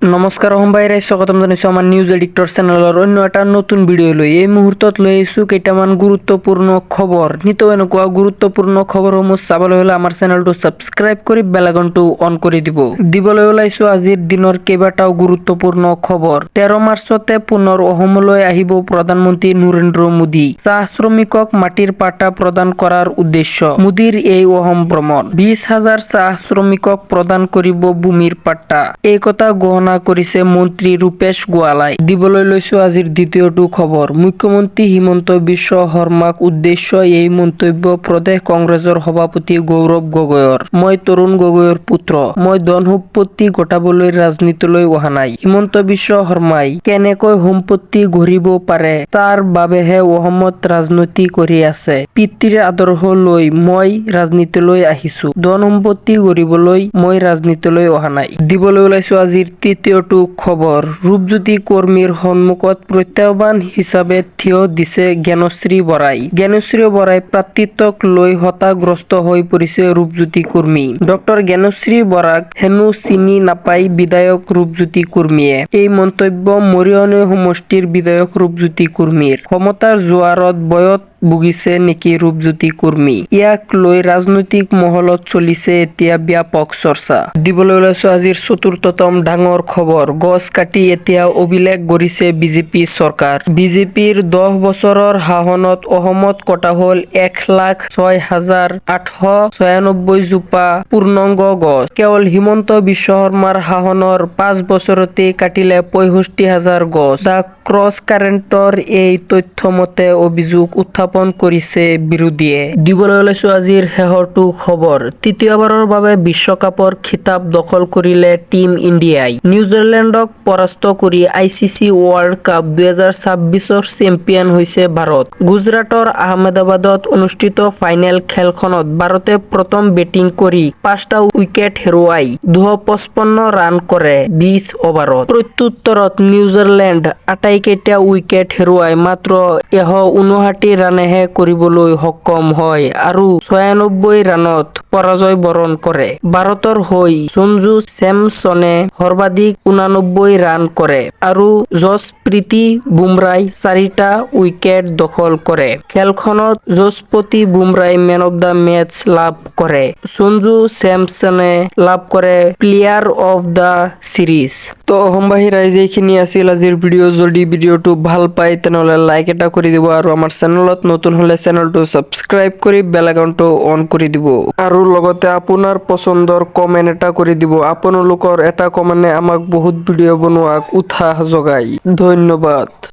নমস্কাৰ অহম ভাইৰাই স্বাগতম জনাইছোঁ আমাৰ নিউজ এডিক্টৰ চেনেলৰ অন্য এটা নতুন ভিডিঅ' লৈ। এই মুহূৰ্তত লৈ আহিছোঁ কেইটামান গুৰুত্বপূৰ্ণ খবৰ। নিতৌ এনেকুৱা গুৰুত্বপূৰ্ণ খবৰসমূহ চাবলৈ হ'লে আমাৰ চেনেলটো ছাবস্ক্ৰাইব কৰি বেল আইকনটো অন কৰি দিব। দিবলৈ ওলাইছোঁ আজিৰ দিনৰ কেইবাটাও গুৰুত্বপূৰ্ণ খবৰ। 13 মাৰ্চতে পুনৰ অসমলৈ আহিব প্ৰধানমন্ত্ৰী নৰেন্দ্ৰ মোদী। চাহ শ্ৰমিকক মাটিৰ পাট্টা প্ৰদান কৰাৰ উদ্দেশ্য মোদীৰ এই অসম ভ্ৰমণ। 20,000 চাহ শ্ৰমিকক প্ৰদান কৰিব ভূমিৰ পাট্টা। এই কথা ঘোষণা কৰিছে মন্ত্ৰী ৰূপেশ গোৱালাই। দিবলৈ লৈছো আজিৰ দ্বিতীয়টো খবৰ। মুখ্যমন্ত্ৰী হিমন্ত বিশ্ব শৰ্মাক উদ্দেশ্য এই মন্তব্য প্ৰদেশ কংগ্ৰেছৰ সভাপতি গৌৰৱ গগৈৰ। মই তৰুণ গগৈৰ পুত্ৰ। মই ধন সম্পত্তি গোটাবলৈ ৰাজনীতিলৈ অহা নাই। হিমন্ত বিশ্ব শৰ্মাই কেনেকৈ সম্পত্তি গঢ়িব পাৰে তাৰ বাবেহে অসমত ৰাজনীতি কৰি আছে। পিতৃৰ আদৰ্শ লৈ মই ৰাজনীতিলৈ আহিছো। ধন সম্পত্তি গঢ়িবলৈ মই ৰাজনীতিলৈ অহা নাই। দিবলৈ ওলাইছো আজিৰ তৃতীয়টো খবৰ। ৰূপজ্যোতি কৰ্মীৰ সন্মুখত প্ৰত্যাহ্বান হিচাপে থিয় দিছে জ্ঞানশ্ৰী বৰাই। জ্ঞানশ্ৰী বৰাই প্ৰাৰ্থিত্বক লৈ হতাশাগ্ৰস্ত হৈ পৰিছে ৰূপজ্যোতি কৰ্মী। ডক্টৰ জ্ঞানশ্ৰী বৰাক হেনো চিনি নাপায় বিধায়ক ৰূপজ্যোতি কৰ্মীয়ে। এই মন্তব্য মৰিয়নি সমষ্টিৰ বিধায়ক ৰূপজ্যোতি কৰ্মীৰ। ক্ষমতাৰ জোৱাৰত ভয়ত ভুগিছে নেকি ৰূপজ্যোতি কৰ্মী? ইয়াক লৈ ৰাজনৈতিক মহলত চলিছে এতিয়া ব্যাপক চৰ্চা। দিবলৈ ওলাইছো আজিৰ চতুৰ্থতম ডাঙৰ খবৰ। গছ কাটি এতিয়া অভিলেখ গঢ়িছে বিজেপি চৰকাৰ। বিজেপিৰ 10 বছৰৰ শাসনত অসমত কটা হ'ল 1,06,896 জোপা পূৰ্ণাংগ গছ। কেৱল হিমন্ত বিশ্ব শৰ্মাৰ শাসনৰ 5 বছৰতে কাটিলে 65,000 গছ। দ্য ক্ৰছ কাৰেণ্টৰ এই তথ্য মতে অভিযোগ উত্থাপন কৰিছে বিৰোধীয়ে। দিবলৈ ওলাইছো আজিৰ শেষৰটো খবৰ। তৃতীয়বাৰৰ বাবে বিশ্বকাপৰ খিতাপ দখল কৰিলে টীম ইণ্ডিয়াই। নিউজিলেণ্ডক পৰাস্ত কৰি ICC ৱৰ্ল্ড কাপ 2026ৰ চেম্পিয়ন হৈছে ভাৰত। গুজৰাটৰ আহমেদাবাদত অনুষ্ঠিত ফাইনেল খেলখনত ভাৰতে প্ৰথম বেটিং কৰি 5টা উইকেট হেৰুৱাই 255 ৰান কৰে 20 অভাৰত। প্ৰত্যুত্তৰত নিউজিলেণ্ড আটাইকেইটা উইকেট হেৰুৱাই মাত্ৰ 159 ৰানেহে কৰিবলৈ সক্ষম হয় আৰু 96 ৰানত পৰাজয় বৰণ কৰে। ভাৰতৰ হৈ সঞ্জু চেমছনে সৰ্বাধিক 89 ৰান কৰে আৰু যশপ্ৰীত বুমৰাই 4টা উইকেট দখল কৰে। খেলখনত যশপ্ৰীত বুমৰাই মেন অফ দ্য মেচ লাভ কৰে। সঞ্জু চেমছনে লাভ কৰে প্লেয়াৰ অফ দ্য চিৰিজ। তো অসমবাসী ৰাইজে এইখিনি আছিল আজিৰ ভিডিঅ'। যদি ভিডিঅ'টো ভাল পায় তেনেহ'লে লাইক এটা কৰি দিব আৰু আমাৰ চেনেলত নতুন হ'লে চেনেলটো ছাবস্ক্ৰাইব কৰি বেল আইকনটো অন কৰি দিব আৰু লগতে আপোনাৰ পচন্দৰ কমেণ্ট এটা কৰি দিব। আপোনালোকৰ এটা কমেণ্টে আমাক বহুত ভিডিঅ' বনোৱাত উৎসাহ যোগায়। ধন্যবাদ।